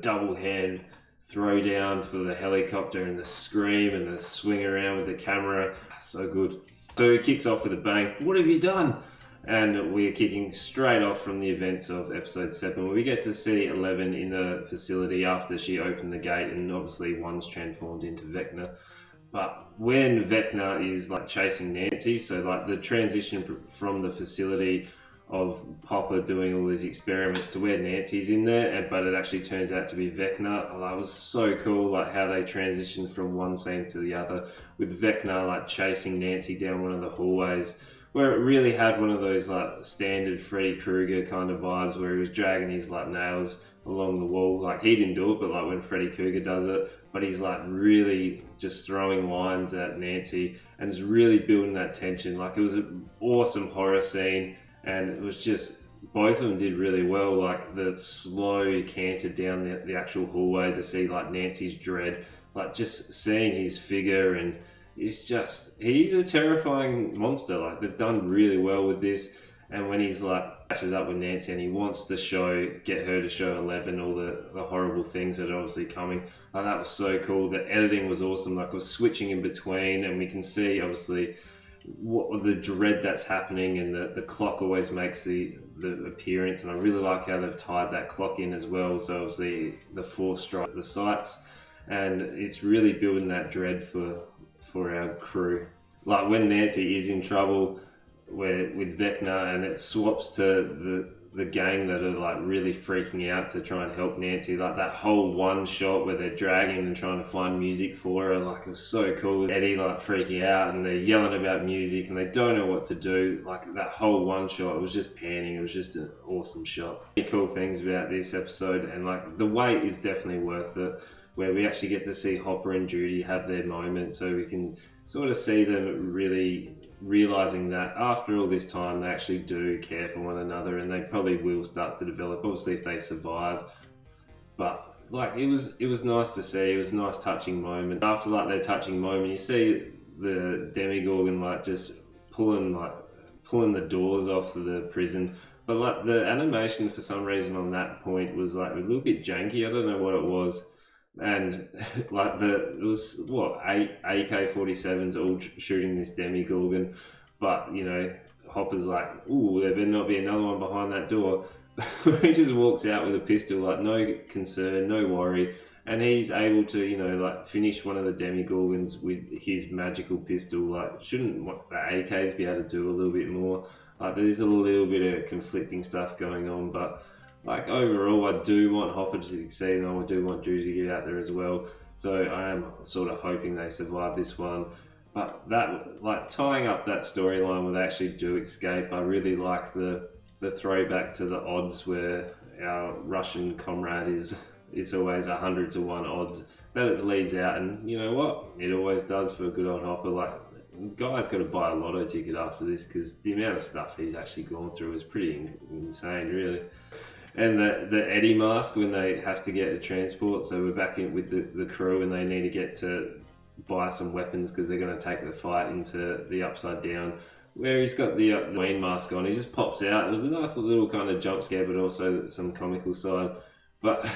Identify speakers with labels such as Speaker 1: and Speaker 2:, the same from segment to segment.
Speaker 1: double hand throw down for the helicopter and the scream and the swing around with the camera. So good. So he kicks off with a bang. What have you done? And we're kicking straight off from the events of episode 7, where we get to see 11 in the facility after she opened the gate, and obviously one's transformed into Vecna. But when Vecna is like chasing Nancy, so like the transition from the facility of Hopper doing all these experiments to where Nancy's in there, but it actually turns out to be Vecna. Oh, that was so cool, like how they transitioned from one scene to the other, with Vecna like chasing Nancy down one of the hallways, where it really had one of those like standard Freddy Krueger kind of vibes, where he was dragging his like nails along the wall. Like he didn't do it, but like when Freddy Krueger does it, but he's like really just throwing lines at Nancy and is really building that tension. Like it was an awesome horror scene, and it was just, both of them did really well. Like the slow canter down the actual hallway to see like Nancy's dread, like just seeing his figure, and he's a terrifying monster. Like they've done really well with this. And when he's like catches up with Nancy and he wants to get her to show 11 all the horrible things that are obviously coming, like that was so cool. The editing was awesome. Like it was switching in between, and we can see obviously what the dread that's happening, and the clock always makes the appearance. And I really like how they've tied that clock in as well. So obviously the 4 strike the sights, and it's really building that dread for our crew. Like when Nancy is in trouble with Vecna, and it swaps to the gang that are like really freaking out to try and help Nancy, like that whole one shot where they're dragging and trying to find music for her, like it was so cool. Eddie like freaking out and they're yelling about music and they don't know what to do. Like that whole one shot, it was just panning. It was just an awesome shot. Really cool things about this episode, and like the wait is definitely worth it, where we actually get to see Hopper and Judy have their moment, so we can sort of see them really realizing that after all this time they actually do care for one another, and they probably will start to develop, obviously if they survive. But like it was nice to see. It was a nice touching moment. After like their touching moment, you see the Demogorgon like just pulling the doors off the prison. But like the animation for some reason on that point was like a little bit janky. I don't know what it was. And like it was what, 8 AK-47s all shooting this Demogorgon, but you know Hopper's like, ooh, there better not be another one behind that door. He just walks out with a pistol, like no concern, no worry, and he's able to, you know, like finish one of the Demogorgons with his magical pistol. Like shouldn't the AKs be able to do a little bit more? Like there's a little bit of conflicting stuff going on, but like overall, I do want Hopper to succeed, and I do want Judy to get out there as well. So I am sort of hoping they survive this one. But that, like tying up that storyline where they actually do escape, I really like the throwback to the odds where our Russian comrade it's always 100 to 1 odds. That it leads out, and you know what? It always does for a good old Hopper. Like, guy's got to buy a lotto ticket after this, because the amount of stuff he's actually gone through is pretty insane, really. And the Eddie mask when they have to get a transport, so we're back in with the crew and they need to get to buy some weapons because they're going to take the fight into the Upside Down, where he's got the Wayne mask on. He just pops out. It was a nice little kind of jump scare, but also some comical side. But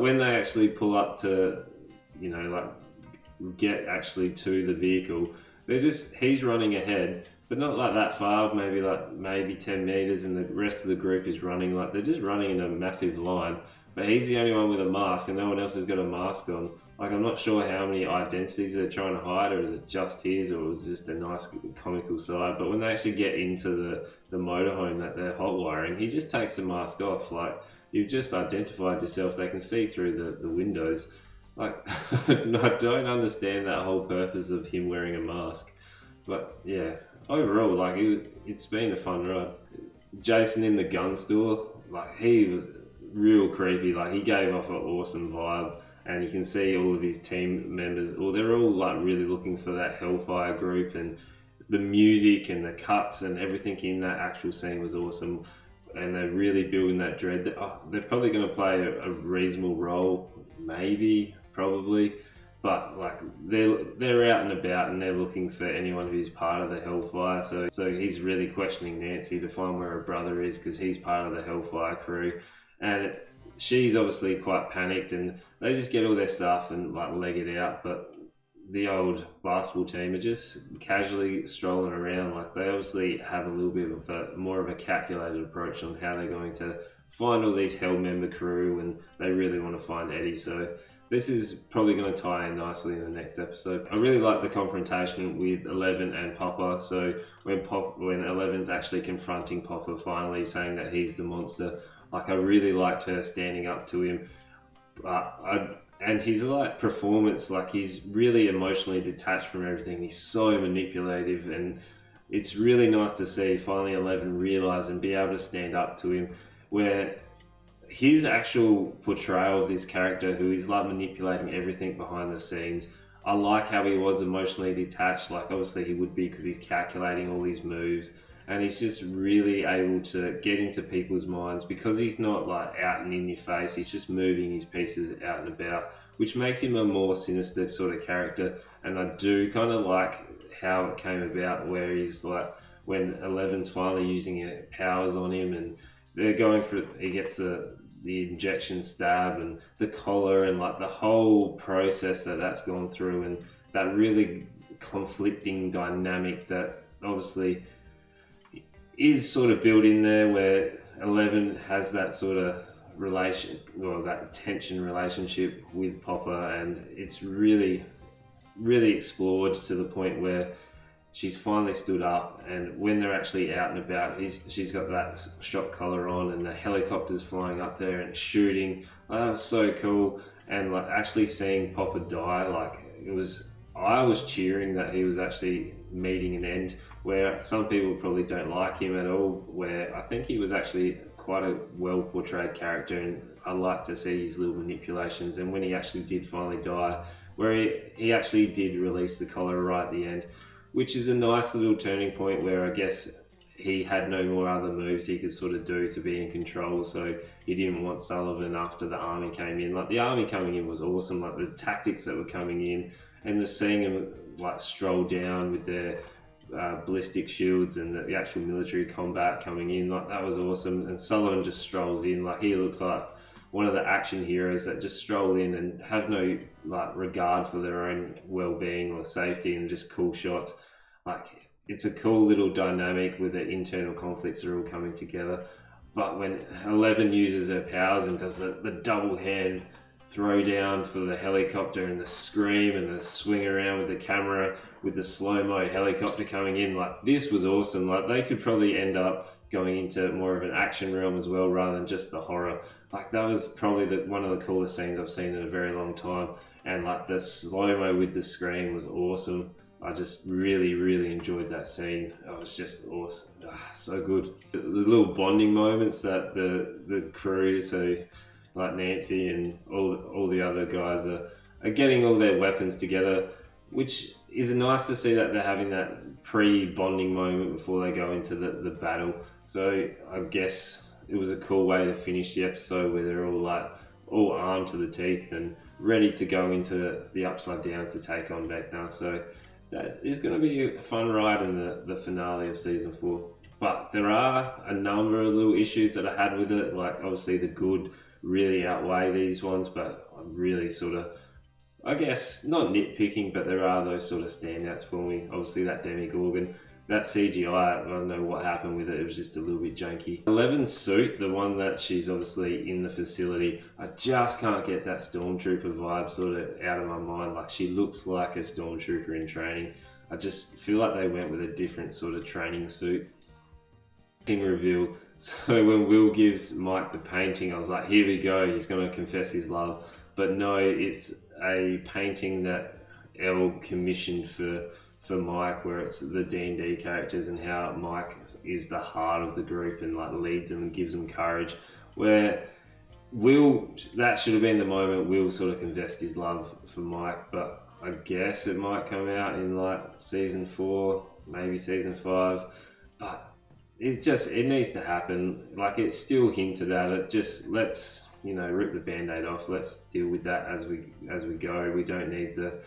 Speaker 1: when they actually pull up to, you know, like get actually to the vehicle, he's running ahead, but not like that far, maybe 10 meters, and the rest of the group is running, like they're just running in a massive line, but he's the only one with a mask and no one else has got a mask on. Like I'm not sure how many identities they're trying to hide, or is it just his, or was it just a nice comical side. But when they actually get into the motorhome that they're hot wiring, he just takes the mask off. Like, you've just identified yourself, they can see through the windows. Like, I don't understand that whole purpose of him wearing a mask. But yeah, overall, like it's been a fun ride. Jason in the gun store, like he was real creepy. Like he gave off an awesome vibe, and you can see all of his team members, they're all like really looking for that Hellfire group, and the music and the cuts and everything in that actual scene was awesome. And they're really building that dread. They're probably going to play a reasonable role, probably. But like they're out and about, and they're looking for anyone who's part of the Hellfire. So he's really questioning Nancy to find where her brother is, because he's part of the Hellfire crew. And she's obviously quite panicked, and they just get all their stuff and like leg it out. But the old basketball team are just casually strolling around. Like they obviously have a little bit of a more of a calculated approach on how they're going to find all these Hell member crew, and they really want to find Eddie. So this is probably going to tie in nicely in the next episode. I really like the confrontation with Eleven and Popper. So when 11's actually confronting Popper, finally saying that he's the monster, like I really liked her standing up to him. And his like performance, like he's really emotionally detached from everything. He's so manipulative, and it's really nice to see finally 11 realize and be able to stand up to him, where his actual portrayal of this character, who is like manipulating everything behind the scenes. I like how he was emotionally detached. Like obviously he would be, because he's calculating all these moves, and he's just really able to get into people's minds because he's not like out and in your face. He's just moving his pieces out and about, which makes him a more sinister sort of character. And I do kind of like how it came about, where he's like, when 11's finally using powers on him, and they're going for, he gets the injection stab and the collar, and like the whole process that's gone through, and that really conflicting dynamic that obviously is sort of built in there, where 11 has that sort of that tension relationship with Popper, and it's really explored to the point where she's finally stood up, and when they're actually out and about, she's got that shock collar on, and the helicopter's flying up there and shooting. Like, that was so cool. And like actually seeing Popper die, like I was cheering that he was actually meeting an end, where some people probably don't like him at all, where I think he was actually quite a well portrayed character, and I like to see his little manipulations. And when he actually did finally die, where he actually did release the collar right at the end, which is a nice little turning point, where I guess he had no more other moves he could sort of do to be in control, so he didn't want Sullivan after the army came in. Like the army coming in was awesome, like the tactics that were coming in, and just seeing him like stroll down with their ballistic shields and the actual military combat coming in, like that was awesome. And Sullivan just strolls in, like he looks like one of the action heroes that just stroll in and have no like regard for their own well-being or safety, and just cool shots. Like it's a cool little dynamic with the internal conflicts are all coming together. But when 11 uses her powers and does the double hand throw down for the helicopter, and the scream and the swing around with the camera with the slow-mo helicopter coming in, like this was awesome. Like they could probably end up going into more of an action realm as well, rather than just the horror. Like that was probably one of the coolest scenes I've seen in a very long time. And like the slow-mo with the scream was awesome. I just really enjoyed that scene. It was just awesome. So good. The little bonding moments that the crew, so like Nancy and all the other guys are getting all their weapons together, which is nice to see that they're having that pre-bonding moment before they go into the battle. So I guess it was a cool way to finish the episode, where they're all armed to the teeth and ready to go into the Upside Down to take on Vecna. So that is going to be a fun ride in the finale of season 4. But there are a number of little issues that I had with it. Like obviously the good really outweigh these ones, but I'm really sort of, I guess, not nitpicking, but there are those sort of standouts for me. Obviously that Demogorgon, that CGI, I don't know what happened with it. It was just a little bit janky. 11's suit, the one that she's obviously in the facility, I just can't get that Stormtrooper vibe sort of out of my mind. Like she looks like a Stormtrooper in training. I just feel like they went with a different sort of training suit. Reveal. So when Will gives Mike the painting, I was like, here we go, he's going to confess his love. But no, it's a painting that Elle commissioned for Mike, where it's the D&D characters and how Mike is the heart of the group and like leads them and gives them courage. Where Will, that should have been the moment Will sort of confessed his love for Mike, but I guess it might come out in like season 4, maybe season 5. But it needs to happen. Like it's still hinted at it. Just let's, rip the band-aid off. Let's deal with that as we go. We don't need the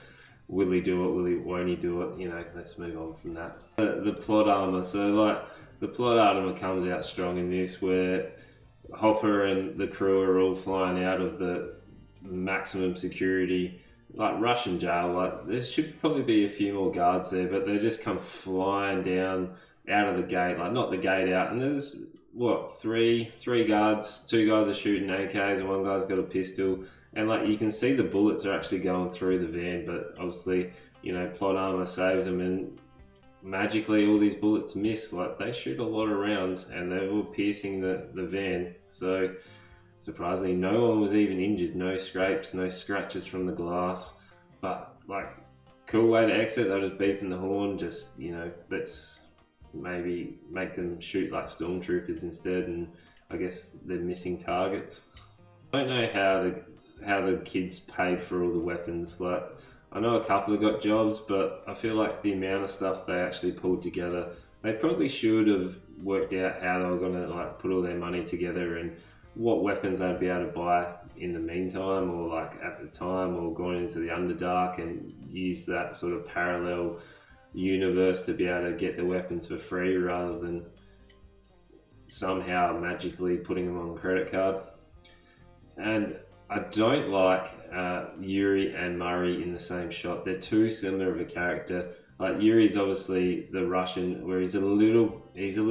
Speaker 1: will he do it, won't he do it? Let's move on from that. The plot armor. So like the plot armor comes out strong in this, where Hopper and the crew are all flying out of the maximum security, like Russian jail. Like there should probably be a few more guards there, but they just come flying down out of the gate, like not the gate out. And there's what, three guards, two guys are shooting AKs, and one guy's got a pistol. And like you can see the bullets are actually going through the van, but obviously, you know, plot armor saves them, and magically all these bullets miss. Like they shoot a lot of rounds and they were piercing the van. So surprisingly, no one was even injured, no scrapes, no scratches from the glass. But like, cool way to exit. They're just beeping the horn, just, you know, let's maybe make them shoot like stormtroopers instead, and I guess they're missing targets. I don't know how the kids paid for all the weapons. Like, I know a couple have got jobs, but I feel like the amount of stuff they actually pulled together, they probably should have worked out how they were going to like put all their money together and what weapons they'd be able to buy in the meantime, or like at the time, or going into the Underdark and use that sort of parallel universe to be able to get the weapons for free rather than somehow magically putting them on a credit card. And I don't like Yuri and Murray in the same shot. They're too similar of a character. Like Yuri's obviously the Russian, where he's a little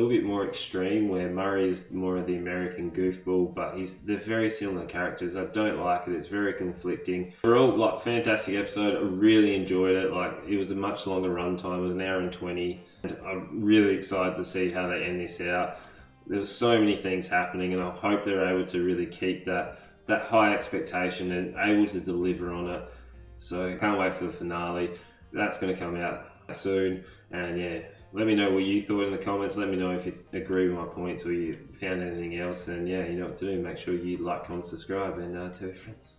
Speaker 1: bit more extreme, where Murray is more of the American goofball, but they're very similar characters. I don't like it. It's very conflicting. Overall, like, fantastic episode. I really enjoyed it. Like, it was a much longer runtime. It was an hour and 20. And I'm really excited to see how they end this out. There was so many things happening, and I hope they're able to really keep that high expectation and able to deliver on it. So can't wait for the finale. That's going to come out soon. And yeah, let me know what you thought in the comments. Let me know if you agree with my points or you found anything else. And yeah, you know what to do. Make sure you like, comment, subscribe, and tell your friends.